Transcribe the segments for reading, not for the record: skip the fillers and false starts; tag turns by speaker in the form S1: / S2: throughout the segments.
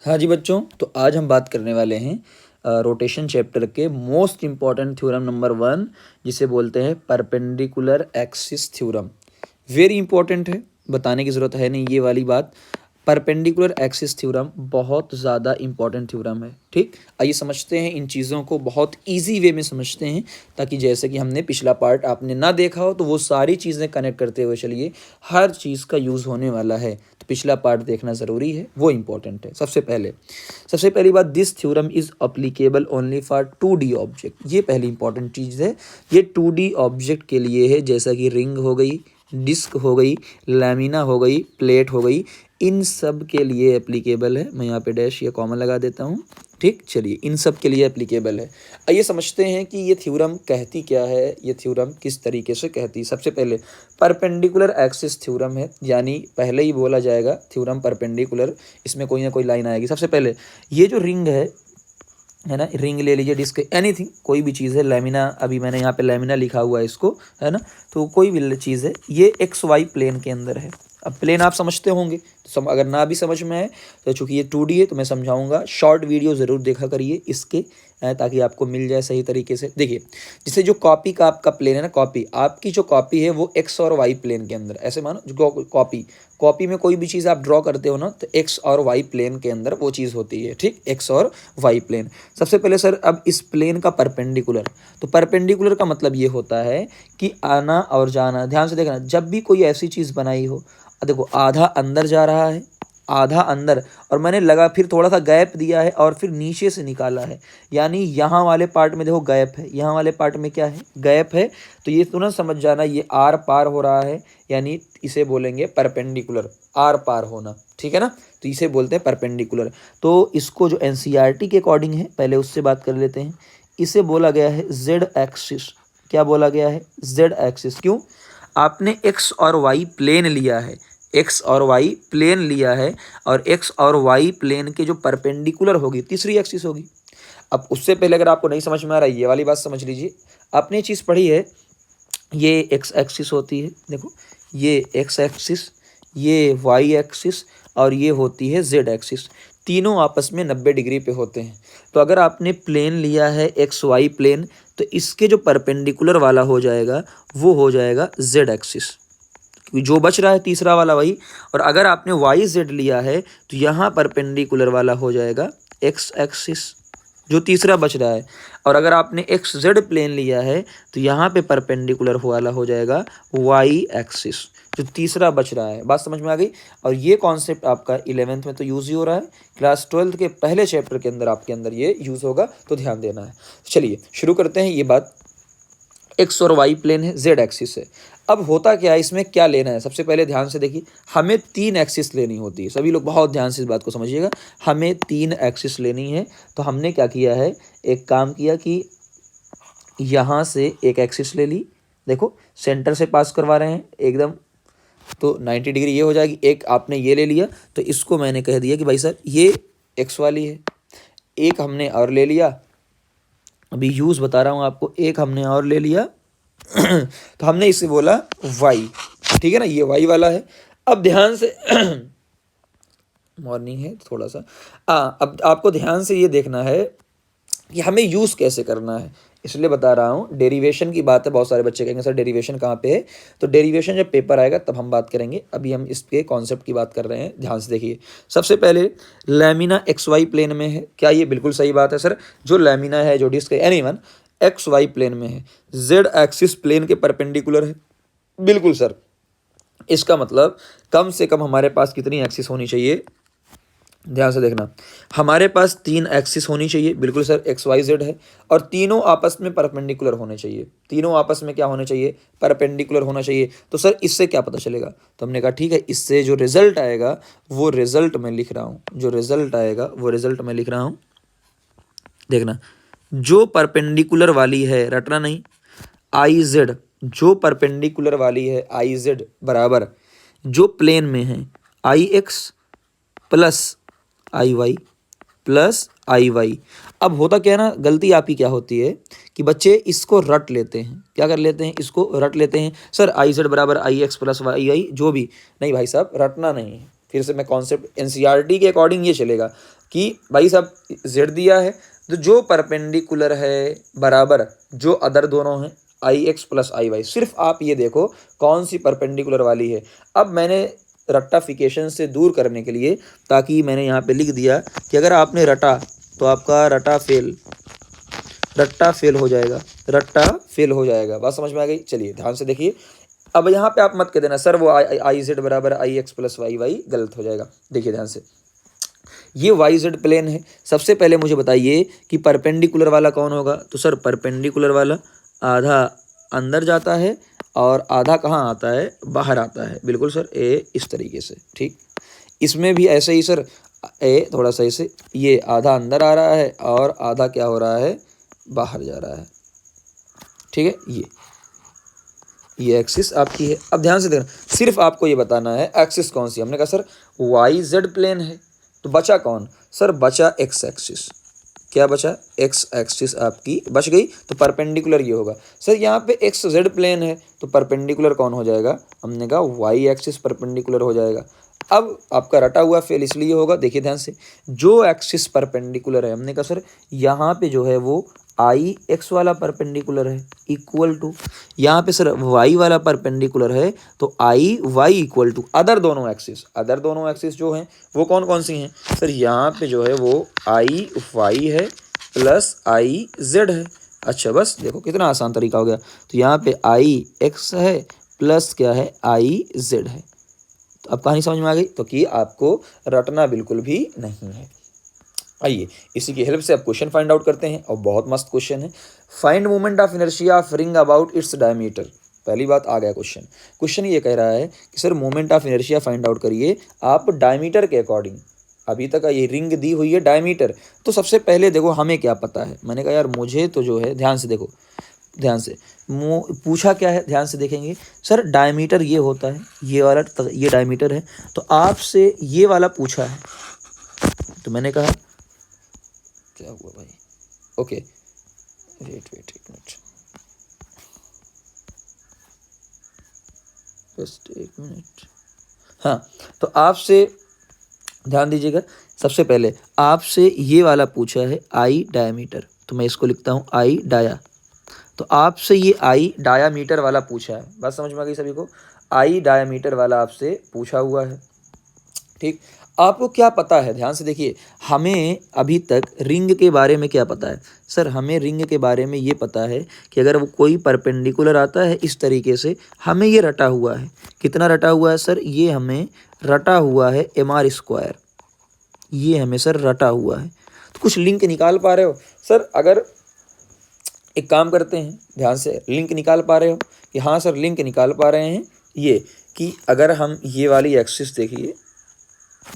S1: हाँ जी बच्चों, तो आज हम बात करने वाले हैं रोटेशन चैप्टर के मोस्ट इम्पॉर्टेंट थ्योरम नंबर 1, जिसे बोलते हैं perpendicular axis theorem. Very important है, बताने की ज़रूरत है नहीं ये वाली बात। परपेंडिकुलर एक्सिस थ्योरम बहुत ज़्यादा इंपॉर्टेंट थ्योरम है। ठीक, आइए समझते हैं इन चीज़ों को, बहुत इजी वे में समझते हैं, ताकि जैसे कि हमने पिछला पार्ट आपने ना देखा हो तो वो सारी चीज़ें कनेक्ट करते हुए चलिए, हर चीज़ का यूज़ होने वाला है। तो पिछला पार्ट देखना ज़रूरी है, वो इंपॉर्टेंट है। सबसे पहली बात, this theorem is applicable only for 2D object. ये पहली इंपॉर्टेंट चीज़ है, ये 2D ऑब्जेक्ट के लिए है, जैसा कि रिंग हो गई, डिस्क हो गई, लैमिना हो गई, प्लेट हो गई, इन सब के लिए एप्लीकेबल है। मैं यहाँ पे डैश या कॉमा लगा देता हूँ। ठीक, चलिए इन सब के लिए एप्लीकेबल है। आइए समझते हैं कि ये थ्योरम कहती क्या है, ये थ्योरम किस तरीके से कहती है। सबसे पहले परपेंडिकुलर एक्सिस थ्योरम है, यानी पहले ही बोला जाएगा थ्योरम परपेंडिकुलर, इसमें कोई ना कोई लाइन आएगी। सबसे पहले ये जो रिंग है ना, रिंग ले लीजिए, डिस्क, एनीथिंग, कोई भी चीज़ है, लेमिना, अभी मैंने यहाँ पे लेमिना लिखा हुआ है इसको, है ना, तो कोई भी चीज़ है, ये एक्स वाई प्लेन के अंदर है। अब प्लेन आप समझते होंगे, तो अगर ना भी समझ में आए तो चूंकि ये 2D है तो मैं समझाऊंगा। शॉर्ट वीडियो ज़रूर देखा करिए इसके, ताकि आपको मिल जाए सही तरीके से। देखिए, जैसे जो कॉपी का आपका प्लेन है ना, कॉपी, आपकी जो कॉपी है वो एक्स और वाई प्लेन के अंदर, ऐसे मानो जो कॉपी में कोई भी चीज़ आप ड्रॉ करते हो ना, तो एक्स और वाई प्लेन के अंदर वो चीज़ होती है। ठीक, एक्स और वाई प्लेन। सबसे पहले सर, अब इस प्लेन का परपेंडिकुलर, तो परपेंडिकुलर का मतलब ये होता है कि आना और जाना। ध्यान से देखना, जब भी कोई ऐसी चीज़ बनाई हो, देखो आधा अंदर जा रहा है, आधा अंदर, और मैंने लगा फिर थोड़ा सा गैप दिया है और फिर नीचे से निकाला है, यानी यहाँ वाले पार्ट में देखो गैप है, यहाँ वाले पार्ट में क्या है, गैप है। तो ये तुरंत समझ जाना, ये आर पार हो रहा है, यानी इसे बोलेंगे परपेंडिकुलर, आर पार होना। ठीक है ना, तो इसे बोलते हैं परपेंडिकुलर। तो इसको जो एनसीईआरटी के अकॉर्डिंग है, पहले उससे बात कर लेते हैं। इसे बोला गया है जेड एक्सिस। क्या बोला गया है? Z axis. क्यों? आपने एक्स और वाई प्लेन लिया है, एक्स और वाई प्लेन लिया है, और एक्स और वाई प्लेन के जो परपेंडिकुलर होगी तीसरी एक्सिस होगी। अब उससे पहले अगर आपको नहीं समझ में आ रहा है, ये वाली बात समझ लीजिए। आपने चीज़ पढ़ी है, ये एक्स एक्सिस होती है, देखो ये एक्स एक्सिस, ये वाई एक्सिस, और ये होती है जेड एक्सिस। तीनों आपस में 90 डिग्री पे होते हैं। तो अगर आपने प्लेन लिया है एक्स वाई प्लेन, तो इसके जो परपेंडिकुलर वाला हो जाएगा वो हो जाएगा जेड एक्सिस, क्योंकि जो बच रहा है तीसरा वाला वही। और अगर आपने वाई जेड लिया है तो यहाँ परपेंडिकुलर वाला हो जाएगा एक्स एक्सिस, जो तीसरा बच रहा है। और अगर आपने एक्स जेड प्लेन लिया है तो यहाँ पे परपेंडिकुलर वाला हो जाएगा वाई एक्सिस, जो तीसरा बच रहा है। बात समझ में आ गई? और ये कॉन्सेप्ट आपका 11th में तो यूज़ ही हो रहा है, क्लास 12th के पहले चैप्टर के अंदर आपके अंदर ये यूज़ होगा, तो ध्यान देना है। चलिए शुरू करते हैं। ये बात एक्स और वाई प्लेन है, जेड एक्सिस है। अब होता क्या है, इसमें क्या लेना है? सबसे पहले ध्यान से देखिए, हमें 3 एक्सिस लेनी होती है। सभी लोग बहुत ध्यान से इस बात को समझिएगा, हमें 3 एक्सिस लेनी है। तो हमने क्या किया है, एक काम किया कि यहाँ से एक एक्सिस ले ली, देखो सेंटर से पास करवा रहे हैं एकदम, तो 90 डिग्री ये हो जाएगी। एक आपने ये ले लिया, तो इसको मैंने कह दिया कि भाई सर ये एक्स वाली है। एक हमने और ले लिया, अभी यूज़ बता रहा हूँ आपको, एक हमने और ले लिया तो हमने इसे बोला वाई। ठीक है ना, ये वाई वाला है। अब ध्यान से मॉर्निंग है थोड़ा सा, अब आपको ध्यान से ये देखना है कि हमें यूज़ कैसे करना है, इसलिए बता रहा हूँ। डेरिवेशन की बात है, बहुत सारे बच्चे कहेंगे सर डेरिवेशन कहाँ पे है, तो डेरिवेशन जब पेपर आएगा तब हम बात करेंगे, अभी हम इसके कॉन्सेप्ट की बात कर रहे हैं। ध्यान से देखिए, सबसे पहले लैमिना एक्स वाई प्लेन में है। क्या ये बिल्कुल सही बात है सर? जो लैमिना है, जो डिस्क है, एनीवन एक्स वाई प्लेन में है, जेड एक्सिस प्लेन के परपेंडिकुलर है। बिल्कुल सर, इसका मतलब कम से कम हमारे पास कितनी एक्सिस होनी चाहिए? ध्यान से देखना, हमारे पास 3 एक्सिस होनी चाहिए। बिल्कुल सर, एक्स वाई जेड है, और तीनों आपस में परपेंडिकुलर होने चाहिए। तीनों आपस में क्या होने चाहिए? परपेंडिकुलर होना चाहिए। तो सर इससे क्या पता चलेगा? तो हमने कहा ठीक है, इससे जो रिजल्ट आएगा वो रिजल्ट मैं लिख रहा हूँ, जो रिजल्ट आएगा वो रिजल्ट मैं लिख रहा हूँ। देखना, जो परपेंडिकुलर वाली है, रटना नहीं, आई जेड, जो परपेंडिकुलर वाली है आई जेड बराबर जो प्लेन में है आई एक्स प्लस आई वाई प्लस आई वाई। अब होता क्या है ना, गलती आप ही क्या होती है कि बच्चे इसको रट लेते हैं। क्या कर लेते हैं? इसको रट लेते हैं। सर आई जेड बराबर आई एक्स प्लस वाई आई, जो भी नहीं भाई साहब, रटना नहीं है। फिर से मैं कॉन्सेप्ट एनसीईआरटी के अकॉर्डिंग ये चलेगा कि भाई साहब z दिया है तो जो परपेंडिकुलर है बराबर जो अदर दोनों हैं आई एक्स प्लस आई वाई, सिर्फ आप ये देखो कौन सी परपेंडिकुलर वाली है। अब मैंने रट्टाफिकेशन से दूर करने के लिए ताकि मैंने यहाँ पे लिख दिया कि अगर आपने रटा तो आपका रट्टा फेल हो जाएगा, रट्टा फेल हो जाएगा। बात समझ में आ गई? चलिए ध्यान से देखिए। अब यहाँ पे आप मत कह देना सर वो आई जेड बराबर आई एक्स प्लस वाई वाई, गलत हो जाएगा। देखिए ध्यान से, ये वाई जेड प्लेन है। सबसे पहले मुझे बताइए कि परपेंडिकुलर वाला कौन होगा। तो सर परपेंडिकुलर वाला आधा अंदर जाता है और आधा कहाँ आता है, बाहर आता है। बिल्कुल सर, ए इस तरीके से, ठीक। इसमें भी ऐसे ही सर, ए थोड़ा सा ऐसे, ये आधा अंदर आ रहा है और आधा क्या हो रहा है, बाहर जा रहा है, ठीक है। ये एक्सिस आपकी है। अब ध्यान से देखना, सिर्फ आपको ये बताना है एक्सिस कौन सी। हमने कहा सर वाई जेड प्लेन है, तो बचा कौन, सर बचा एक्स एक्सिस। क्या बचा, एक्स एक्सिस आपकी बच गई। तो परपेंडिकुलर ये होगा। सर यहाँ पे एक्स जेड प्लेन है तो परपेंडिकुलर कौन हो जाएगा, हमने कहा वाई एक्सिस परपेंडिकुलर हो जाएगा। अब आपका रटा हुआ फेल इसलिए होगा, देखिए ध्यान से, जो एक्सिस परपेंडिकुलर है, हमने कहा सर यहाँ पे जो है वो आई एक्स वाला परपेंडिकुलर है इक्वल टू, यहाँ पे सर वाई वाला परपेंडिकुलर है तो आई वाई इक्वल टू अदर दोनों एक्सिस जो हैं वो कौन कौन सी हैं, सर यहाँ पे जो है वो आई वाई है प्लस आई जेड है। अच्छा बस देखो कितना आसान तरीका हो गया। तो यहाँ पे आई एक्स है प्लस क्या है, आई जेड है। तो अब कहानी समझ में आ गई। तो कि आपको रटना बिल्कुल भी नहीं है। आइए इसी की हेल्प से अब क्वेश्चन फाइंड आउट करते हैं, और बहुत मस्त क्वेश्चन है। Find moment of inertia of ring about its diameter. पहली बात आ गया क्वेश्चन ये कह रहा है कि sir moment of inertia find out करिए आप डायमीटर के अकॉर्डिंग। अभी तक ये रिंग दी हुई है डायमीटर, तो सबसे पहले देखो हमें क्या पता है। मैंने कहा यार मुझे तो जो है, ध्यान से देखो, ध्यान से पूछा क्या है, ध्यान से देखेंगे। सर डायमीटर ये होता है, ये वाला ये डायमीटर है, तो आपसे ये वाला पूछा है। तो मैंने कहा क्या हुआ भाई, ओके वेट एक मिनट, जस्ट एक मिनट। हाँ, तो आपसे ध्यान दीजिएगा, सबसे पहले आपसे ये वाला पूछा है आई डायमीटर, तो मैं इसको लिखता हूँ आई डाया। तो आपसे ये आई डायामीटर वाला पूछा है। बात समझ में आ गई सभी को, आई डायामीटर वाला आपसे पूछा हुआ है, ठीक। आपको क्या पता है, ध्यान से देखिए, हमें अभी तक रिंग के बारे में क्या पता है। सर हमें रिंग के बारे में ये पता है कि अगर वो कोई परपेंडिकुलर आता है इस तरीके से, हमें ये रटा हुआ है। कितना रटा हुआ है सर, ये हमें रटा हुआ है mr², ये हमें सर रटा हुआ है। तो कुछ लिंक निकाल पा रहे हो सर? अगर एक काम करते हैं, ध्यान से, लिंक निकाल पा रहे हो कि हाँ सर लिंक निकाल पा रहे हैं, ये कि अगर हम ये वाली एक्सिस देखिए,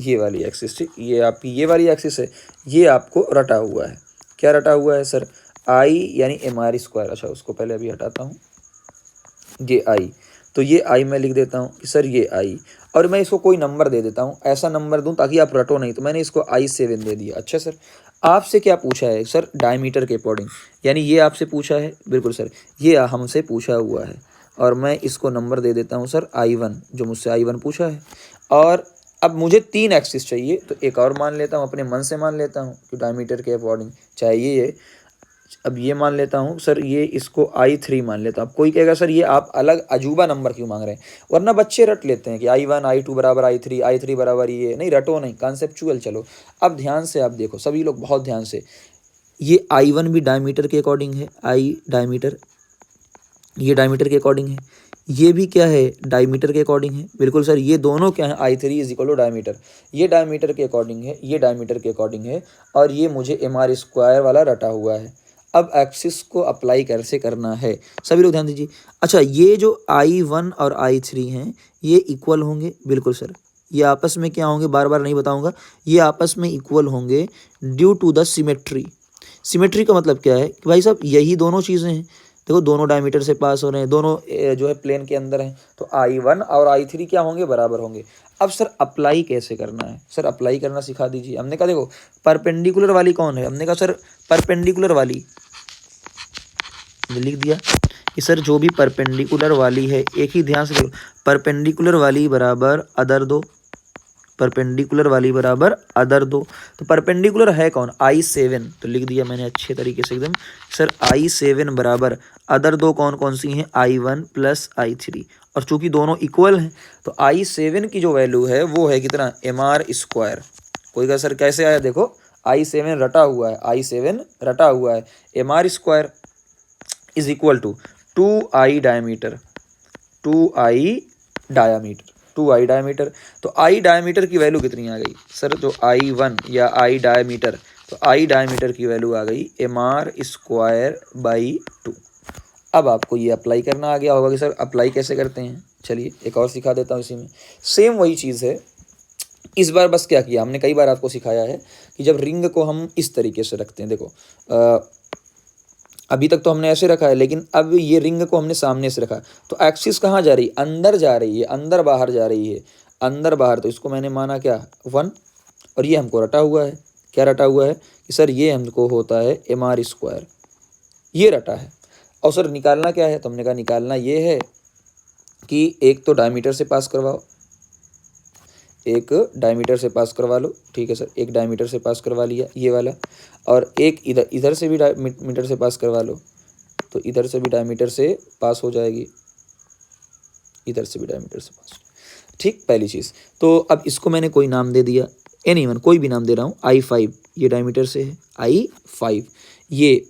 S1: ये वाली एक्सिस, ठीक, ये आपकी ये वाली एक्सिस है, ये आपको रटा हुआ है। क्या रटा हुआ है सर, आई यानी mr²। अच्छा उसको पहले अभी हटाता हूँ, ये आई, तो ये आई मैं लिख देता हूँ कि सर ये आई, और मैं इसको कोई नंबर दे देता हूँ, ऐसा नंबर दूँ ताकि आप रटो नहीं। तो मैंने इसको i7 दे दिया। अच्छा सर आपसे क्या पूछा है, सर डायमीटर के अकॉर्डिंग, यानी ये आपसे पूछा है, बिल्कुल सर ये हमसे पूछा हुआ है, और मैं इसको नंबर दे देता हूँ सर i1, जो मुझसे i1 पूछा है। और अब मुझे 3 एक्सिस चाहिए, तो एक और मान लेता हूँ, अपने मन से मान लेता हूँ कि डायमीटर के अकॉर्डिंग चाहिए। अब ये मान लेता हूँ सर, ये इसको i3 मान लेता हूँ। कोई कहेगा सर ये आप अलग अजूबा नंबर क्यों मांग रहे हैं, वरना बच्चे रट लेते हैं कि i1 i2 बराबर i3 बराबर ये, नहीं रटो नहीं, कॉन्सेप्चुअल चलो। अब ध्यान से आप देखो सभी लोग, बहुत ध्यान से, ये i1 भी डायमीटर के अकॉर्डिंग है, आई डायमीटर, ये डायमीटर के अकॉर्डिंग है, ये भी क्या है, डायमीटर के अकॉर्डिंग है। बिल्कुल सर ये दोनों क्या है, i3 is equal to diameter, ये डायमीटर के अकॉर्डिंग है, ये डायमीटर के अकॉर्डिंग है, और ये मुझे mr² वाला रटा हुआ है। अब एक्सिस को अप्लाई कैसे करना है, सभी लोग ड्यान दीजिए। अच्छा ये जो i1 और i3 हैं ये इक्वल होंगे, बिल्कुल सर ये आपस में क्या होंगे, बार बार नहीं बताऊंगा, ये आपस में इक्वल होंगे due to the symmetry. Symmetry का मतलब क्या है कि भाई साहब यही दोनों चीज़ें हैं, देखो दोनों डायमीटर से पास हो रहे हैं, दोनों जो है प्लेन के अंदर हैं, तो i1 और i3 क्या होंगे, बराबर होंगे। अब सर अप्लाई कैसे करना है, सर अप्लाई करना सिखा दीजिए। हमने कहा देखो परपेंडिकुलर वाली कौन है, हमने कहा सर परपेंडिकुलर वाली, लिख दिया कि सर जो भी परपेंडिकुलर वाली है, एक ही ध्यान से देखो, परपेंडिकुलर वाली बराबर अदर दो, परपेंडिकुलर वाली बराबर अदर दो। तो परपेंडिकुलर है कौन, I7, तो लिख दिया मैंने अच्छे तरीके से एकदम। सर I7 बराबर अदर दो कौन कौन सी हैं, I1 प्लस I3, और चूंकि दोनों इक्वल हैं तो I7 की जो वैल्यू है वो है कितना, MR²। कोई का सर कैसे आया, देखो I7 रटा हुआ है, I7 रटा हुआ है, MR² is equal to 2I diameter, 2I diameter, 2I diameter. तो I डायमीटर की वैल्यू कितनी आ गई सर, जो I1 या I डायमीटर, तो I डायमीटर की वैल्यू आ गई MR²/2। अब आपको ये अप्लाई करना आ गया होगा कि सर अप्लाई कैसे करते हैं, चलिए एक और सिखा देता हूँ इसी में। सेम वही चीज़ है, इस बार बस क्या किया हमने, कई बार आपको सिखाया है कि जब रिंग को हम इस तरीके से रखते हैं, देखो अभी तक तो हमने ऐसे रखा है, लेकिन अब ये रिंग को हमने सामने से रखा, तो एक्सिस कहाँ जा रही है, अंदर जा रही है, अंदर बाहर जा रही है, अंदर बाहर। तो इसको मैंने माना क्या 1, और ये हमको रटा हुआ है, क्या रटा हुआ है कि सर ये हमको होता है MR², ये रटा है। और सर निकालना क्या है, तो हमने कहा निकालना ये है कि एक तो डायमीटर से पास करवाओ, एक डायमीटर से पास करवा लो, ठीक है सर, एक डायमीटर से पास करवा लिया ये वाला, और एक इधर से भी मीटर से पास करवा लो, तो इधर से भी डायमीटर से पास हो जाएगी, इधर से भी डायमीटर से पास, ठीक, पहली चीज़। तो अब इसको मैंने कोई नाम दे दिया, एनीवन कोई भी नाम दे रहा हूँ, I5 ये डायमीटर से है, I5, ये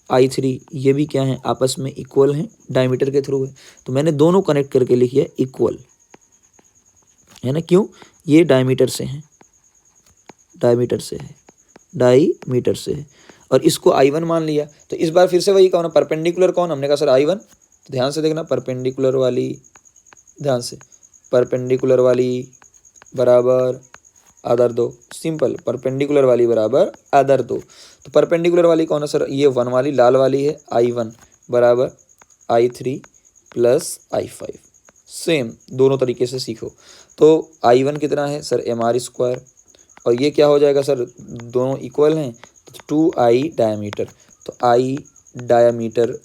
S1: I3 ये भी क्या है, आपस में इक्वल हैं, डायमीटर के थ्रू है, तो मैंने दोनों कनेक्ट करके लिखी है इक्वल, है ना, क्यों, ये डायमीटर से हैं, डायमीटर से है, डायमीटर से है, और इसको I1 मान लिया। तो इस बार फिर से वही कौन है, परपेंडिकुलर कौन, हमने कहा सर I1, तो ध्यान से देखना, परपेंडिकुलर वाली, ध्यान से, परपेंडिकुलर वाली बराबर अदर दो, सिंपल, परपेंडिकुलर वाली बराबर अदर दो। तो परपेंडिकुलर वाली कौन है सर, ये 1 वाली लाल वाली है, I1 बराबर I3 प्लस I5, सेम दोनों तरीके से सीखो। तो I1 कितना है सर, MR², और ये क्या हो जाएगा सर, दोनों इक्वल हैं, तो 2I डायमीटर, तो I डायमीटर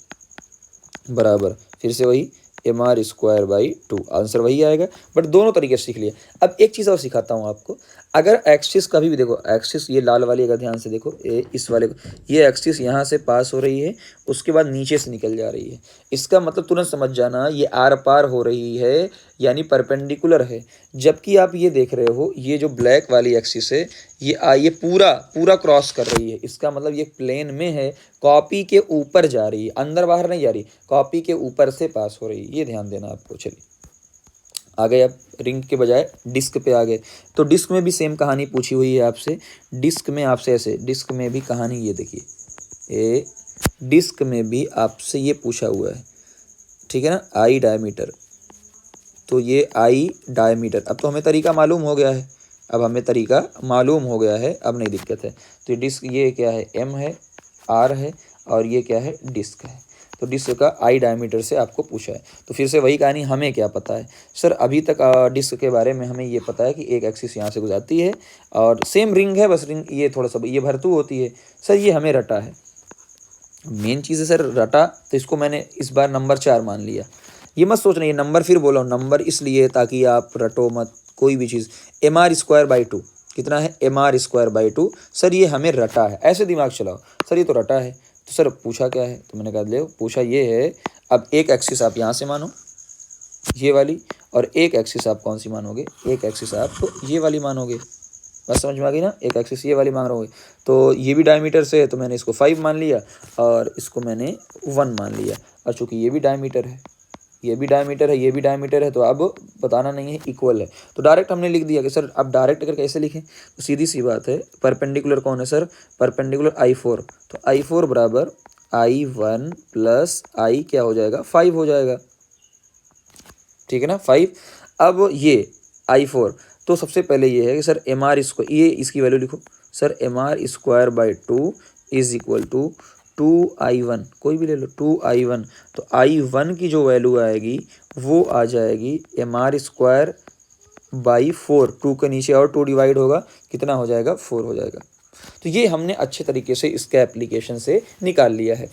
S1: बराबर फिर से वही MR²/2, आंसर वही आएगा, बट दोनों तरीके से सीख लिया। अब एक चीज़ और सिखाता हूँ आपको, अगर एक्सिस कभी भी देखो, एक्सिस ये लाल वाली अगर ध्यान से देखो, इस वाले को, ये एक्सिस यहाँ से पास हो रही है, उसके बाद नीचे से निकल जा रही है, इसका मतलब तुरंत समझ जाना ये आर पार हो रही है, यानी परपेंडिकुलर है। जबकि आप ये देख रहे हो, ये जो ब्लैक वाली एक्सिस है, ये पूरा पूरा क्रॉस कर रही है, इसका मतलब ये प्लेन में है, कॉपी के ऊपर जा रही है, अंदर बाहर नहीं जा रही, कॉपी के ऊपर से पास हो रही है, ये ध्यान देना आपको। चलिए आ गए, अब रिंग के बजाय डिस्क पे आ गए। तो डिस्क में भी सेम कहानी पूछी हुई है आपसे, डिस्क में आपसे ऐसे, डिस्क में भी कहानी ये देखिए, ये डिस्क में भी आपसे ये पूछा हुआ है, ठीक है ना, I डायमीटर, तो ये I डायमीटर, अब तो हमें तरीका मालूम हो गया है, अब हमें तरीका मालूम हो गया है, अब नहीं दिक्कत है। तो डिस्क ये क्या है, M है, R है, और ये क्या है, डिस्क है। तो डिस्क का I डायमीटर से आपको पूछा है, तो फिर से वही कहानी, हमें क्या पता है सर, अभी तक डिस्क के बारे में हमें ये पता है कि एक एक्सिस यहाँ से गुजरती है, और सेम रिंग है, बस रिंग ये थोड़ा सा ये भरतू होती है, सर ये हमें रटा है, मेन चीज़ है सर रटा, तो इसको मैंने इस बार नंबर 4 मान लिया। ये मत सोचना ये नंबर, फिर बोलो नंबर इसलिए ताकि आप रटो मत कोई भी चीज़। MR²/2 कितना है, MR²/2, सर ये हमें रटा है, ऐसे दिमाग चलाओ, सर ये तो रटा है, तो सर पूछा क्या है, तो मैंने कहा ले पूछा ये है, अब एक एक्सिस आप यहाँ से मानो ये वाली, और एक एक्सिस आप कौन सी मानोगे, एक एक्सिस आप तो ये वाली मानोगे, बस समझ में आ गई ना, एक एक्सिस ये वाली मांग रहे हो। तो ये भी डायमीटर से है, तो मैंने इसको 5 मान लिया, और इसको मैंने 1 मान लिया, और चूंकि ये भी डायमीटर है, ये भी डायमीटर है, ये भी डायमीटर है, तो अब बताना नहीं है, इक्वल है, तो डायरेक्ट हमने लिख दिया कि सर अब डायरेक्ट अगर कैसे लिखें, तो सीधी सी बात है, परपेंडिकुलर कौन है सर, परपेंडिकुलर I4, तो I4 बराबर I1 प्लस I क्या हो जाएगा, 5 हो जाएगा, ठीक है ना, 5। अब ये I4, तो सबसे पहले ये है कि सर MR², ये इसकी वैल्यू लिखो sir, MR²/2 is equal to 2I1, कोई भी ले लो 2I1, तो I1 की जो वैल्यू आएगी वो आ जाएगी MR²/4, 2 के नीचे और 2 डिवाइड होगा, कितना हो जाएगा, 4 हो जाएगा। तो ये हमने अच्छे तरीके से इसके एप्लीकेशन से निकाल लिया है।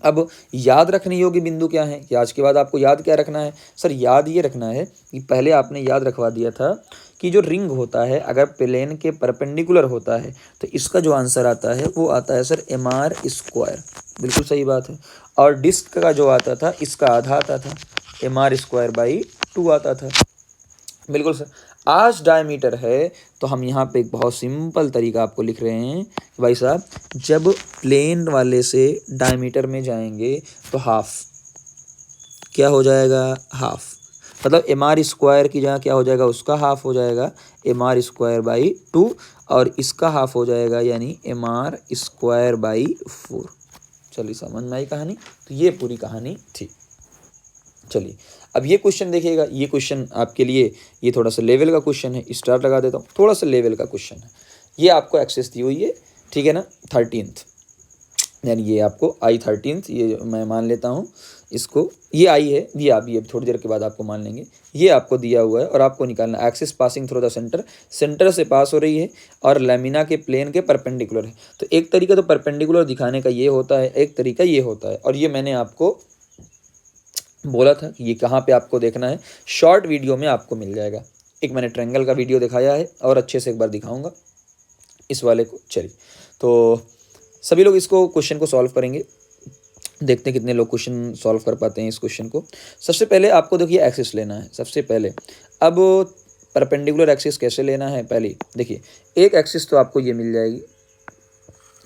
S1: अब याद रखने योग्य बिंदु क्या है कि आज के बाद आपको याद क्या रखना है, सर याद ये रखना है कि पहले आपने याद रखवा दिया था कि जो रिंग होता है अगर प्लेन के परपेंडिकुलर होता है तो इसका जो आंसर आता है वो आता है सर एम आर स्क्वायर, बिल्कुल सही बात है। और डिस्क का जो आता था इसका आधा आता था, एम आर स्क्वायर बाई 2 आता था, बिल्कुल सर। आज डायमीटर है तो हम यहाँ पे एक बहुत सिंपल तरीका आपको लिख रहे हैं कि भाई साहब जब प्लेन वाले से डायमीटर में जाएंगे तो हाफ क्या हो जाएगा, हाफ, मतलब एम आर स्क्वायर की जगह क्या हो जाएगा, उसका हाफ हो जाएगा एम आर स्क्वायर बाई 2 और इसका हाफ हो जाएगा यानी एम आर स्क्वायर बाई 4। चलिए समझ में आई कहानी। तो ये पूरी कहानी थी। चलिए अब ये क्वेश्चन देखिएगा, ये क्वेश्चन आपके लिए ये थोड़ा सा लेवल का क्वेश्चन है, स्टार लगा देता हूँ, थोड़ा सा लेवल का क्वेश्चन है। ये आपको एक्सेस दी हुई है, ठीक है ना, 13th, यानी ये आपको आई 13th, ये मैं मान लेता हूँ इसको, ये आई है, ये आप ये थोड़ी देर के बाद आपको मान लेंगे। ये आपको दिया हुआ है और आपको निकालना axis passing through the centre, centre से पास हो रही है और लैमिना के प्लेन के परपेंडिकुलर है। तो एक तरीका तो परपेंडिकुलर दिखाने का ये होता है, एक तरीका ये होता है, और ये मैंने आपको बोला था कि ये कहाँ पे आपको देखना है, शॉर्ट वीडियो में आपको मिल जाएगा। एक मैंने ट्रायंगल का वीडियो दिखाया है और अच्छे से एक बार दिखाऊंगा इस वाले को। चलिए तो सभी लोग इसको क्वेश्चन को सॉल्व करेंगे, देखते हैं कितने लोग क्वेश्चन सॉल्व कर पाते हैं इस क्वेश्चन को। सबसे पहले आपको देखिए एक्सिस लेना है सबसे पहले। अब परपेंडिकुलर एक्सिस कैसे लेना है, पहले देखिए एक एक्सिस तो आपको ये मिल जाएगी,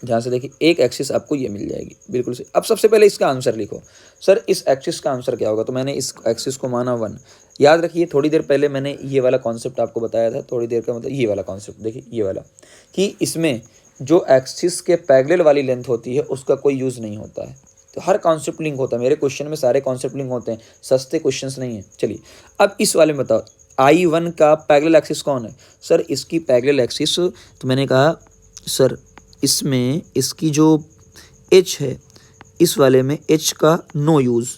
S1: ध्यान से देखिए एक एक्सिस आपको ये मिल जाएगी, बिल्कुल सही। अब सबसे पहले इसका आंसर लिखो, सर इस एक्सिस का आंसर क्या होगा। तो मैंने इस एक्सिस को माना 1। याद रखिए थोड़ी देर पहले मैंने ये वाला कॉन्सेप्ट आपको बताया था, थोड़ी देर का मतलब ये वाला कॉन्सेप्ट देखिए, ये वाला कि इसमें जो एक्सिस के पैरेलल वाली लेंथ होती है उसका कोई यूज़ नहीं होता है। तो हर कॉन्सेप्ट लिंक होता है, मेरे क्वेश्चन में सारे कॉन्सेप्ट लिंक होते हैं, सस्ते क्वेश्चंस नहीं है। चलिए अब इस वाले में बताओ I1 का पैरेलल एक्सिस कौन है, सर इसकी पैरेलल एक्सिस, तो मैंने कहा सर इसमें इसकी जो H है इस वाले में H का no use,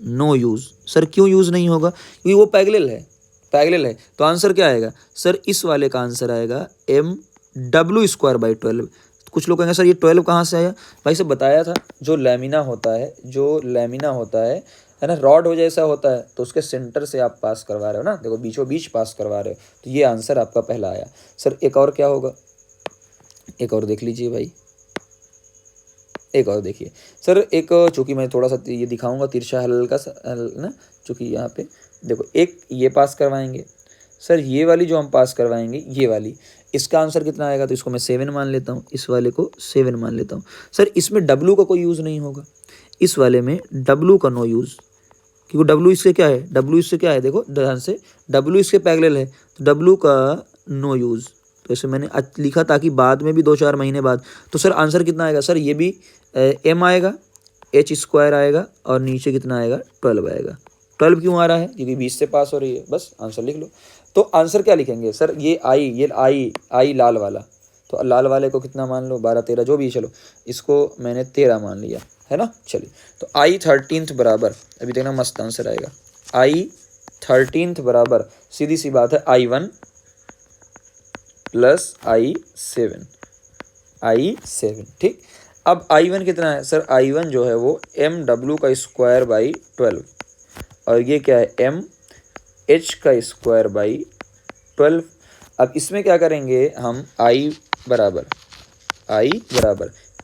S1: no use. Sir क्यों यूज़ नहीं होगा, क्योंकि वो पैरेलल है, पैरेलल है। तो आंसर क्या आएगा, सर इस वाले का आंसर आएगा एम डब्ल्यू स्क्वायर बाई 12। कुछ लोग कहेंगे सर ये 12 कहाँ से आया, भाई से बताया था जो लैमिना होता है, जो लैमिना होता है ना, रॉड हो जैसा होता है, तो उसके सेंटर से आप पास करवा रहे हो ना, देखो बीचों बीच पास करवा रहे हो, तो ये आंसर आपका पहला आया। सर एक और क्या होगा, एक और देख लीजिए भाई, एक और देखिए सर, एक चूँकि मैं थोड़ा सा ये दिखाऊंगा तिरछा हल्का सा ना, चूँकि यहाँ पे देखो एक ये पास करवाएंगे, सर ये वाली जो हम पास करवाएंगे ये वाली, इसका आंसर कितना आएगा, तो इसको मैं 7 मान लेता हूँ, इस वाले को 7 मान लेता हूँ। सर इसमें W का कोई यूज़ नहीं होगा, इस वाले में W का नो यूज़, क्योंकि W इससे क्या है, W इससे क्या है, देखो ध्यान से, W इसके पैरेलल है, तो W का नो यूज़, तो इसे मैंने लिखा ताकि बाद में भी 2-4 महीने बाद। तो सर आंसर कितना आएगा, सर ये भी M आएगा, H स्क्वायर आएगा और नीचे कितना आएगा 12 आएगा। 12 क्यों आ रहा है, क्योंकि 20 से पास हो रही है, बस आंसर लिख लो। तो आंसर क्या लिखेंगे, सर ये आई लाल वाला, तो लाल वाले को कितना मान लो 12-13 जो भी, चलो इसको मैंने 13 मान लिया है ना। चलिए तो आई 13th बराबर, अभी देखना मस्त आंसर आएगा, आई 13th बराबर सीधी सी बात है I1 प्लस I7, I7, ठीक। अब I1 कितना है, सर I1 जो है वो MW का स्क्वायर बाई 12 और ये क्या है MH का स्क्वायर बाई 12। अब इसमें क्या करेंगे हम, I बराबर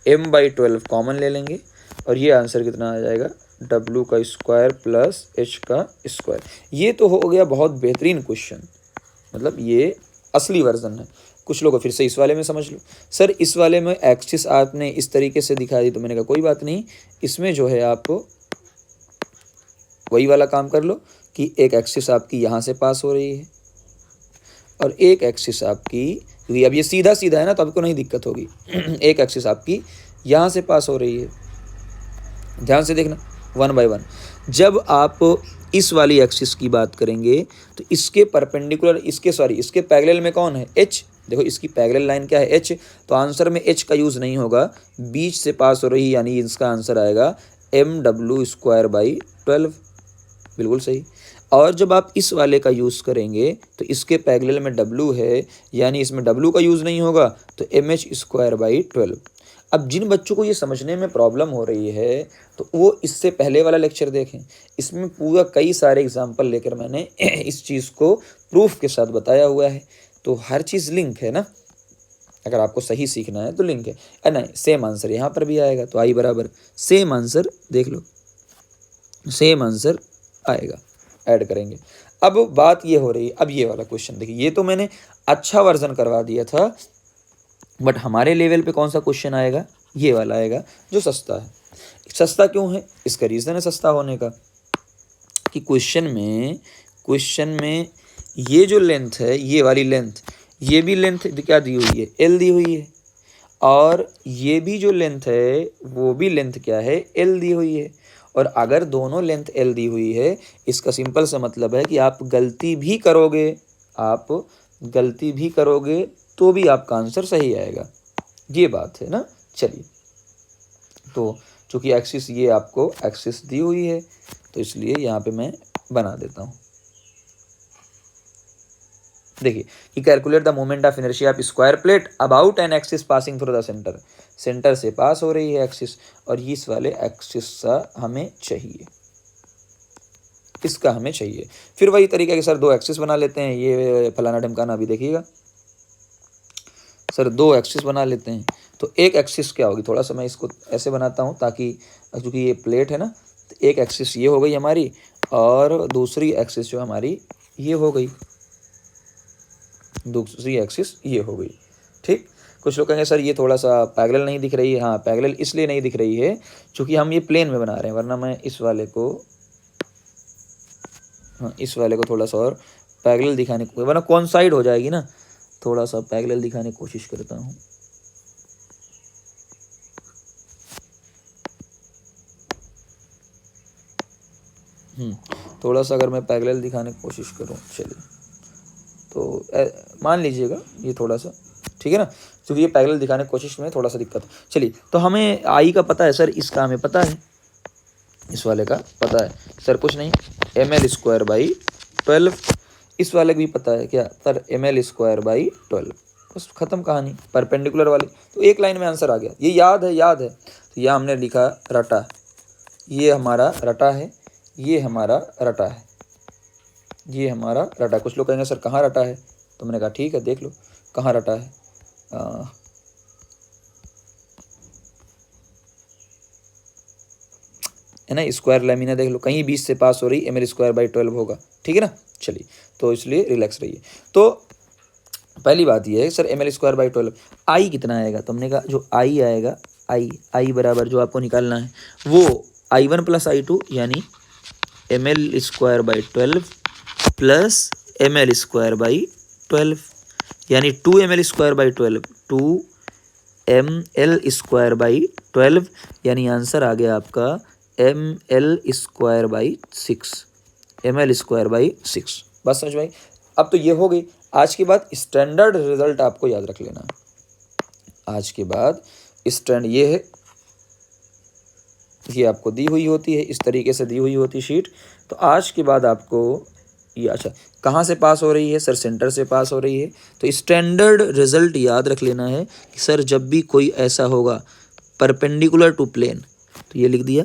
S1: M बाई 12 कॉमन ले लेंगे और ये आंसर कितना आ जाएगा W का स्क्वायर प्लस H का स्क्वायर। ये तो हो गया बहुत बेहतरीन क्वेश्चन, मतलब ये असली वर्जन है। कुछ लोग फिर से इस वाले में समझ लो, सर इस वाले में एक्सिस आपने इस तरीके से दिखा दी, तो मैंने कहा कोई बात नहीं, इसमें जो है आप वही वाला काम कर लो कि एक एक्सिस आपकी यहाँ से पास हो रही है और एक एक्सिस आपकी, क्योंकि अब ये सीधा सीधा है ना तो आपको नहीं दिक्कत होगी, एक एक्सिस आपकी यहाँ से पास हो रही है। ध्यान से देखना 1 बाई 1। जब आप इस वाली एक्सिस की बात करेंगे तो इसके परपेंडिकुलर, इसके पैरेलल में कौन है, H। देखो इसकी पैरेलल लाइन क्या है, H, तो आंसर में H का यूज़ नहीं होगा, बीच से पास हो रही, यानी इसका आंसर आएगा MW स्क्वायर बाई 12, बिल्कुल सही। और जब आप इस वाले का यूज़ करेंगे तो इसके पैरेलल में W है, यानी इसमें W का यूज़ नहीं होगा, तो MH स्क्वायर बाई 12। अब जिन बच्चों को ये समझने में प्रॉब्लम हो रही है तो वो इससे पहले वाला लेक्चर देखें, इसमें पूरा कई सारे एग्जाम्पल लेकर मैंने इस चीज़ को प्रूफ के साथ बताया हुआ है। तो हर चीज़ लिंक है ना, अगर आपको सही सीखना है तो लिंक है नहीं। सेम आंसर यहाँ पर भी आएगा, तो आई बराबर सेम आंसर, देख लो सेम आंसर आएगा, ऐड करेंगे। अब बात ये हो रही है, अब ये वाला क्वेश्चन देखिए, ये तो मैंने अच्छा वर्जन करवा दिया था, बट हमारे लेवल पे कौन सा क्वेश्चन आएगा, ये वाला आएगा जो सस्ता है। सस्ता क्यों है, इसका रीज़न है सस्ता होने का कि क्वेश्चन में ये जो लेंथ है, ये वाली लेंथ, ये भी लेंथ क्या दी हुई है, एल दी हुई है, और ये भी जो लेंथ है वो भी लेंथ क्या है, एल दी हुई है। और अगर दोनों लेंथ एल दी हुई है, इसका सिंपल सा मतलब है कि आप गलती भी करोगे तो भी आपका आंसर सही आएगा, ये बात है ना। चलिए, तो चूँकि एक्सिस, ये आपको एक्सिस दी हुई है, तो इसलिए यहाँ पे मैं बना देता हूँ। देखिए कि calculate the moment of inertia of square plate about an axis passing through the centre, centre से पास हो रही है एक्सिस, और इस वाले एक्सिस का हमें चाहिए, इसका हमें चाहिए। फिर वही तरीका कि सर दो एक्सिस बना लेते हैं, ये फलाना ढमकाना, अभी देखिएगा सर दो एक्सिस बना लेते हैं। तो एक एक्सिस क्या होगी, थोड़ा सा मैं इसको ऐसे बनाता हूँ ताकि, क्योंकि ये प्लेट है ना, तो एक एक्सिस ये हो गई हमारी, और दूसरी एक्सिस जो हमारी ये हो गई, दूसरी एक्सिस ये हो गई। ठीक, कुछ लोग कहेंगे सर ये थोड़ा सा पैरेलल नहीं दिख रही है। हाँ, पैरेलल इसलिए नहीं दिख रही है क्योंकि हम ये प्लेन में बना रहे हैं, वरना मैं इस वाले को, हाँ इस वाले को थोड़ा सा और पैरेलल दिखाने को, वरना कौन साइड हो जाएगी ना, थोड़ा सा पैरेलल दिखाने की कोशिश करता हूँ। थोड़ा सा अगर मैं पैरेलल दिखाने की कोशिश करूँ, चलिए तो मान लीजिएगा ये थोड़ा सा, ठीक है ना, क्योंकि ये पैरेलल दिखाने की कोशिश में थोड़ा सा दिक्कत है। चलिए, तो हमें आई का पता है सर, इसका हमें पता है, इस वाले का पता है सर, कुछ नहीं, ml²/12। इस वाले को भी पता है क्या सर, ml²/12, बस खत्म कहानी, परपेंडिकुलर वाले। तो एक लाइन में आंसर आ गया, ये याद है। तो यह हमने लिखा रटा, ये हमारा रटा है, ये हमारा रटा है, ये हमारा रटा। कुछ लोग कहेंगे सर कहाँ रटा है, तो मैंने कहा ठीक है देख लो कहाँ रटा है। है ना, स्क्वायर लैमिना देख लो, कहीं 20 से पास हो रही, ml²/12 होगा, ठीक है ना। चलिए, तो इसलिए रिलैक्स रहिए। तो पहली बात ये है सर ml²/12 आई कितना आएगा, तो हमने कहा जो आई आएगा, आई बराबर जो आपको निकालना है वो I1 + I2 यानी ml²/12 प्लस ml²/12 यानी 2 ml²/12, 2 ml²/12 यानी आंसर आ गया आपका ml²/6, ml²/6। बस समझ भाई, अब तो ये हो गई। आज के बाद स्टैंडर्ड रिजल्ट आपको याद रख लेना है। आज के बाद स्टैंड ये है, ये आपको दी हुई होती है, इस तरीके से दी हुई होती शीट। तो आज के बाद आपको ये, अच्छा कहाँ से पास हो रही है सर, सेंटर से पास हो रही है। तो स्टैंडर्ड रिजल्ट याद रख लेना है कि सर जब भी कोई ऐसा होगा परपेंडिकुलर टू प्लेन, तो ये लिख दिया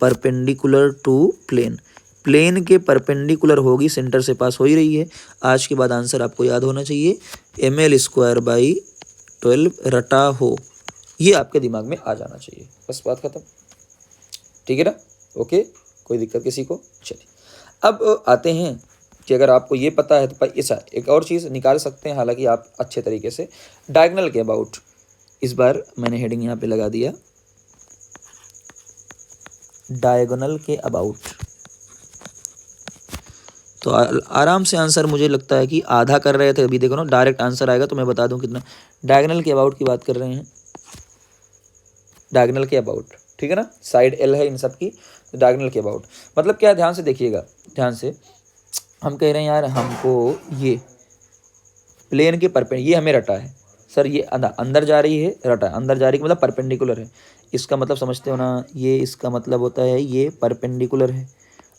S1: परपेंडिकुलर टू प्लेन, प्लेन के परपेंडिकुलर होगी, सेंटर से पास हो ही रही है। आज के बाद आंसर आपको याद होना चाहिए ml²/12 रटा हो, ये आपके दिमाग में आ जाना चाहिए, बस बात खत्म, ठीक है ना। ओके, कोई दिक्कत किसी को। चलिए, अब आते हैं कि अगर आपको ये पता है तो ऐसा एक और चीज़ निकाल सकते हैं, हालांकि आप अच्छे तरीके से डायगोनल के अबाउट, इस बार मैंने हेडिंग यहाँ पे लगा दिया डायगोनल के अबाउट। तो आराम से आंसर, मुझे लगता है कि आधा कर रहे थे, अभी देखो ना डायरेक्ट आंसर आएगा, तो मैं बता दूं कितना। डायगोनल के अबाउट की बात कर रहे हैं, डायगोनल के अबाउट, ठीक है ना, साइड एल है इन सब की। तो डायगोनल के अबाउट मतलब क्या, ध्यान से देखिएगा, ध्यान से। हम कह रहे हैं यार हमको ये प्लेन के परपेंडिकुलर, ये हमें रटा है सर, ये अंदर जा रही है, रटा अंदर जा रही है मतलब परपेंडिकुलर है। इसका मतलब समझते हो ना, ये इसका मतलब होता है ये परपेंडिकुलर है,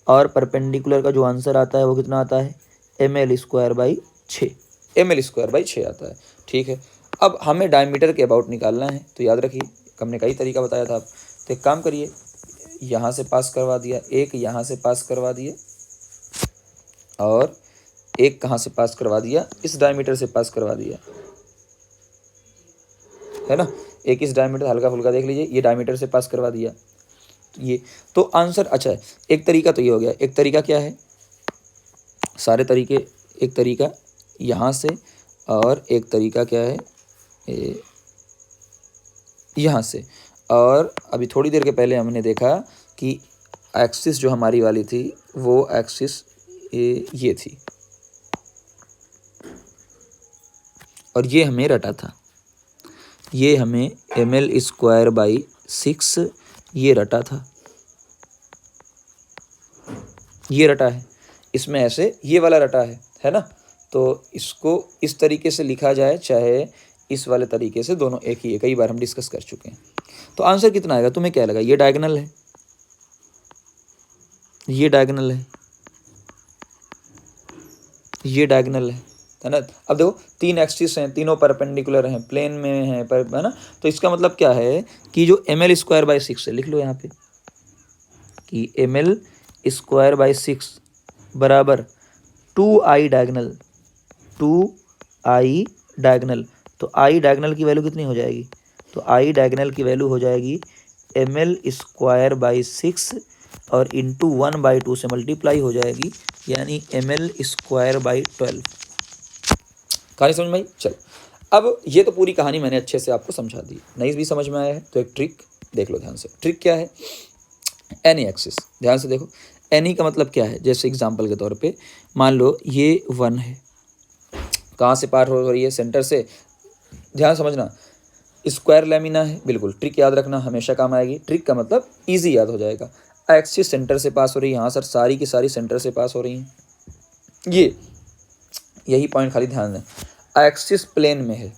S1: और परपेंडिकुलर का जो आंसर आता है वो कितना आता है ml²/6, ml²/6 आता है, ठीक है। अब हमें डायमीटर के अबाउट निकालना है, तो याद रखिए हमने कई तरीका बताया था। तो एक काम करिए, यहाँ से पास करवा दिया, एक यहाँ से पास करवा दिए, और एक कहाँ से पास करवा दिया, इस डायमीटर से पास करवा दिया, है ना। एक इस डायमीटर हल्का फुल्का देख लीजिए, ये डायमीटर से पास करवा दिया ये। तो आंसर अच्छा है। एक तरीका तो ये हो गया, एक तरीका क्या है, सारे तरीके, एक तरीका यहाँ से और एक तरीका क्या है यहाँ से। और अभी थोड़ी देर के पहले हमने देखा कि एक्सिस जो हमारी वाली थी वो एक्सिस ये थी और ये हमें रटा था, ये हमें ml²/6 ये रटा था, ये रटा है, इसमें ऐसे ये वाला रटा है ना। तो इसको इस तरीके से लिखा जाए चाहे इस वाले तरीके से, दोनों एक ही है, कई बार हम डिस्कस कर चुके हैं। तो आंसर कितना आएगा, तुम्हें क्या लगा, ये डायगोनल है, ये डायगोनल है, ये डायगोनल है ना। अब देखो तीन एक्सिस हैं, तीनों परपेंडिकुलर हैं, प्लेन में हैं पर, है ना। तो इसका मतलब क्या है कि जो ml²/6 है, लिख लो यहाँ पे कि ml²/6 बराबर 2i डायगोनल, 2i डायगोनल। तो i डायगोनल की वैल्यू कितनी हो जाएगी, तो i डायगोनल की वैल्यू हो जाएगी ml²/6 और इंटू 1/2 से मल्टीप्लाई हो जाएगी, यानी ml²/12। कहानी समझ में आई। चलो अब ये तो पूरी कहानी मैंने अच्छे से आपको समझा दी, नहीं भी समझ में आया है तो एक ट्रिक देख लो ध्यान से। ट्रिक क्या है, एनी एक्सिस, ध्यान से देखो, एनी का मतलब क्या है, जैसे एग्जांपल के तौर पे मान लो ये 1 है, कहाँ से पार हो रही है, सेंटर से, ध्यान समझना, स्क्वायर लैमिना है, बिल्कुल ट्रिक याद रखना, हमेशा काम आएगी। ट्रिक का मतलब इजी याद हो जाएगा। एक्सिस सेंटर से पास हो रही है, हाँ सर सारी की सारी सेंटर से पास हो रही हैं, ये यही पॉइंट खाली ध्यान दें। एक्सिस प्लेन में है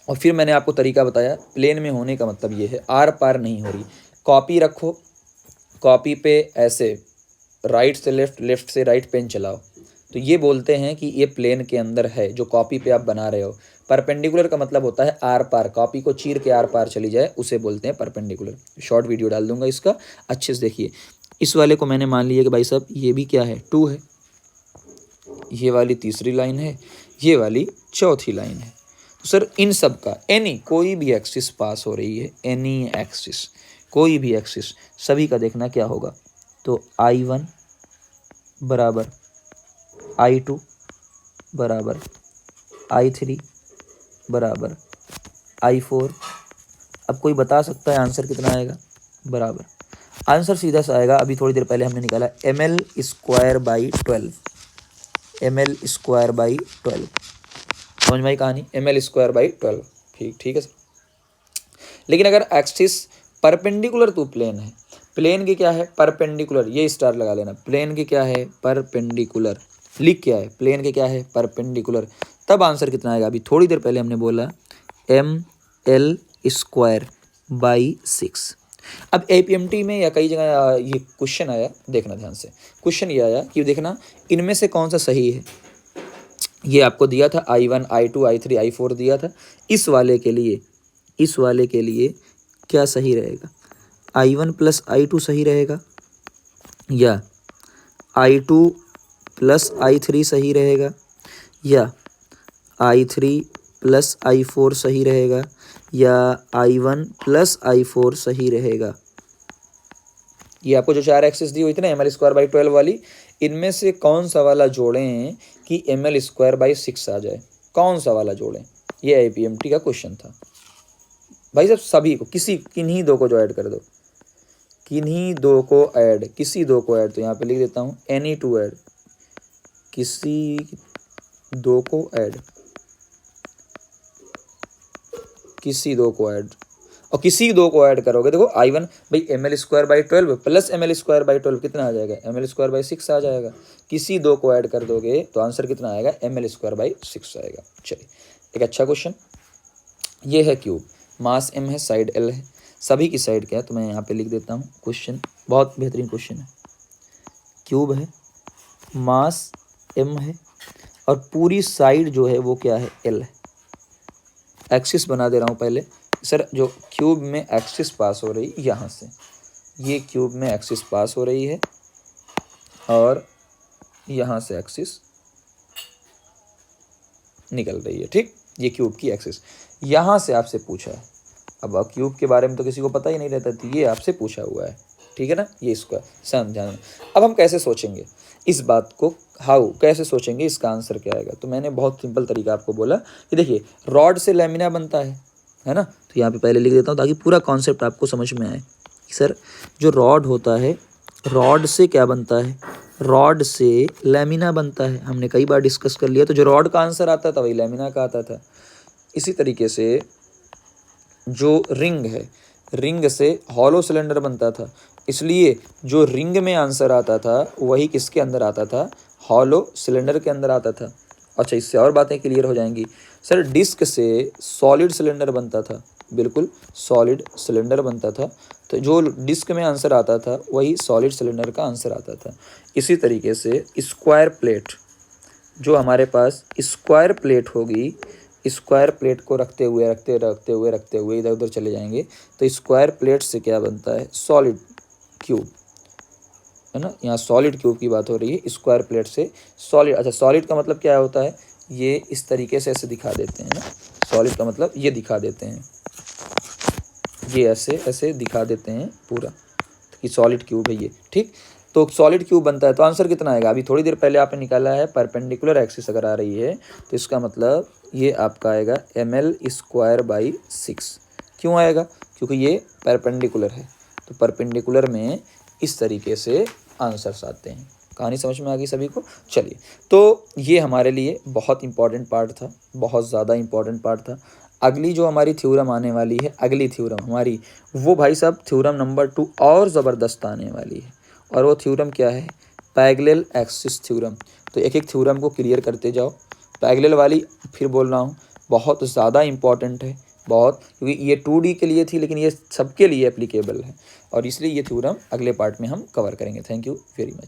S1: और फिर मैंने आपको तरीका बताया, प्लेन में होने का मतलब ये है आर पार नहीं हो रही। कॉपी रखो, कॉपी पे ऐसे राइट से लेफ्ट, लेफ्ट से राइट पेन चलाओ, तो ये बोलते हैं कि ये प्लेन के अंदर है जो कॉपी पे आप बना रहे हो। परपेंडिकुलर का मतलब होता है आर पार, कॉपी को चीर के आर पार चली जाए, उसे बोलते हैं परपेंडिकुलर। शॉर्ट वीडियो डाल दूंगा इसका, अच्छे से देखिए। इस वाले को मैंने मान लिया कि भाई साहब ये भी क्या है, 2 है, ये वाली तीसरी लाइन है, ये वाली चौथी लाइन है। तो सर इन सब का एनी कोई भी एक्सिस पास हो रही है, एनी एक्सिस, कोई भी एक्सिस, सभी का देखना क्या होगा, तो I1 बराबर I2 बराबर I3 बराबर I4। अब कोई बता सकता है आंसर कितना आएगा, बराबर, आंसर सीधा सा आएगा, अभी थोड़ी देर पहले हमने निकाला ml²/12, ml²/12। समझ में आई कहानी, ml²/12। ठीक है सर। लेकिन अगर एक्सिस परपेंडिकुलर टू प्लेन है, प्लेन के क्या है परपेंडिकुलर, ये स्टार लगा लेना, प्लेन के क्या है परपेंडिकुलर, लिख क्या है, प्लेन के क्या है परपेंडिकुलर, तब आंसर कितना आएगा, अभी थोड़ी देर पहले हमने बोला ml²/6। अब APMT में या कई जगह ये क्वेश्चन आया, देखना ध्यान से, क्वेश्चन ये आया कि देखना इनमें से कौन सा सही है। ये आपको दिया था I1 I2 I3 I4 दिया था, इस वाले के लिए, इस वाले के लिए क्या सही रहेगा, I1 + I2 सही रहेगा या I2 + I3 सही रहेगा या I3 + I4 सही रहेगा या I1 + I4 सही रहेगा। ये आपको जो 4 एक्सिस दी हुई थी ना ml²/12 वाली, इनमें से कौन सा वाला जोड़ें कि ml²/6 आ जाए, कौन सा वाला जोड़ें, ये APMT का क्वेश्चन था भाई साहब। सभी को, किसी किन्हीं दो को जो ऐड कर दो, किन्हीं दो को ऐड, किसी दो को ऐड, तो यहाँ पे लिख देता हूँ एनी टू ऐड, किसी दो को ऐड, किसी दो को ऐड, और किसी दो को ऐड करोगे देखो I1 भाई ml²/12 प्लस ml²/12 कितना आ जाएगा, ml²/6 आ जाएगा। किसी दो को ऐड कर दोगे तो आंसर कितना आएगा, ml²/6 आएगा। चलिए एक अच्छा क्वेश्चन, ये है क्यूब, मास m है, साइड l है, सभी की साइड क्या है, तो मैं यहाँ पे लिख देता हूँ क्वेश्चन, बहुत बेहतरीन क्वेश्चन है। क्यूब है, मास m है और पूरी साइड जो है वो क्या है, l है। एक्सिस बना दे रहा हूँ पहले सर, जो क्यूब में एक्सिस पास हो रही यहाँ से, ये क्यूब में एक्सिस पास हो रही है और यहाँ से एक्सिस निकल रही है, ठीक। ये क्यूब की एक्सिस यहाँ से आपसे पूछा है। अब क्यूब के बारे में तो किसी को पता ही नहीं रहता, तो ये आपसे पूछा हुआ है, ठीक है ना। ये स्क्वायर समझाना। अब हम कैसे सोचेंगे इस बात को, हाउ कैसे सोचेंगे, इसका आंसर क्या आएगा। तो मैंने बहुत सिंपल तरीका आपको बोला कि देखिए रॉड से लैमिना बनता है ना। तो यहाँ पे पहले लिख देता हूँ ताकि पूरा कॉन्सेप्ट आपको समझ में आए। सर जो रॉड होता है, रॉड से क्या बनता है, रॉड से लैमिना बनता है। हमने कई बार डिस्कस कर लिया। तो जो रॉड का आंसर आता था वही लैमिना का आता था। इसी तरीके से जो रिंग है, रिंग से हॉलो सिलेंडर बनता था, इसलिए जो रिंग में आंसर आता था वही किसके अंदर आता था, हॉलो सिलेंडर के अंदर आता था। अच्छा, इससे और बातें क्लियर हो जाएंगी। सर डिस्क से सॉलिड सिलेंडर बनता था, बिल्कुल सॉलिड सिलेंडर बनता था, तो जो डिस्क में आंसर आता था वही सॉलिड सिलेंडर का आंसर आता था। इसी तरीके से स्क्वायर प्लेट, जो हमारे पास स्क्वायर प्लेट होगी, स्क्वायर प्लेट को रखते हुए इधर उधर चले जाएंगे, तो स्क्वायर प्लेट से क्या बनता है, सॉलिड क्यूब, है ना। यहाँ सॉलिड क्यूब की बात हो रही है, स्क्वायर प्लेट से सॉलिड। अच्छा, सॉलिड का मतलब क्या होता है, ये इस तरीके से ऐसे दिखा देते हैं ना। सॉलिड का मतलब ये दिखा देते हैं, ये ऐसे ऐसे दिखा देते हैं पूरा कि सॉलिड क्यूब है ये, ठीक। तो सॉलिड क्यूब बनता है, तो आंसर कितना आएगा, अभी थोड़ी देर पहले आपने निकाला है, परपेंडिकुलर एक्सिस अगर आ रही है तो इसका मतलब ये आपका आएगा ml²/6। क्यों आएगा, क्योंकि ये परपेंडिकुलर है। तो परपेंडिकुलर में इस तरीके से आंसर्स आते हैं। कहानी समझ में आ गई सभी को। चलिए, तो ये हमारे लिए बहुत इंपॉर्टेंट पार्ट था, बहुत ज़्यादा इंपॉर्टेंट पार्ट था। अगली जो हमारी थ्योरम आने वाली है, अगली थ्योरम हमारी, वो भाई साहब थ्योरम नंबर 2 और ज़बरदस्त आने वाली है। और वो थ्योरम क्या है, पैरेलल एक्सिस थ्योरम। तो एक एक थ्योरम को क्लियर करते जाओ। पैरेलल वाली फिर बोल रहा हूँ बहुत ज़्यादा इंपॉर्टेंट है, बहुत, क्योंकि ये 2D के लिए थी लेकिन ये सबके लिए एप्लीकेबल है, और इसलिए ये थ्योरम अगले पार्ट में हम कवर करेंगे। Thank you very much.